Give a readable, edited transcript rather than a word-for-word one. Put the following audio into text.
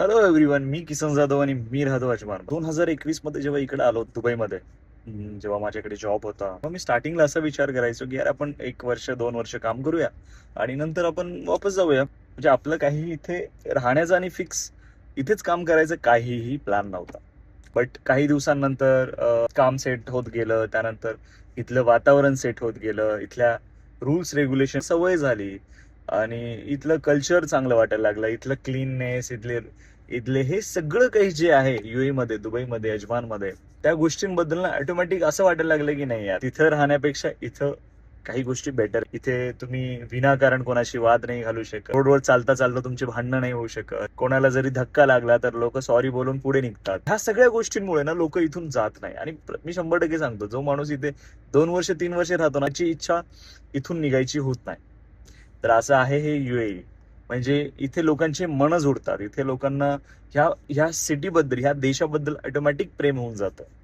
Hello everyone, मी किसन जाधव आणि मी राहतो अजमान. 2021 मध्ये जेव्हा इकडे आलो दुबईमध्ये, जेव्हा माझ्याकडे जॉब होता, मग मी स्टार्टिंगला असा विचार करायचो की यार आपण 1 वर्ष 2 वर्ष काम करूया आणि नंतर आपण वापस जाऊया. म्हणजे आपलं काही इथे राहण्याचं आणि फिक्स इथेच काम करायचं काहीही प्लॅन नव्हता. बट काही दिवसांनंतर काम सेट होत गेलं, त्यानंतर इथलं वातावरण सेट होत गेलं, इथल्या रूल्स रेग्युलेशन सवय झाली आणि इथलं कल्चर चांगलं वाटायला लागलं. इथलं क्लीननेस, इथले इथले हे सगळं काही जे आहे युए मध्ये, दुबईमध्ये, अजमानमध्ये, त्या गोष्टींबद्दल ना ऑटोमॅटिक असं वाटायला लागलं की नाही यार, तिथं राहण्यापेक्षा इथं काही गोष्टी बेटर. इथे तुम्ही विनाकारण कोणाशी वाद नाही घालू शकत, रोडवर चालता चालता तुमची भांडणं नाही होऊ शकत, कोणाला जरी धक्का लागला तर लोक सॉरी बोलून पुढे निघतात. ह्या सगळ्या गोष्टींमुळे ना लोक इथून जात नाही. आणि मी 100% सांगतो, जो माणूस इथे 2 वर्ष 3 वर्ष राहतो ना, त्याची इच्छा इथून निघायची होत नाही. तर असं आहे हे युएई. म्हणजे इथे लोकांचे मन जुडतात, इथे लोकांना ह्या ह्या सिटीबद्दल, ह्या देशाबद्दल ऑटोमॅटिक प्रेम होऊन जातं.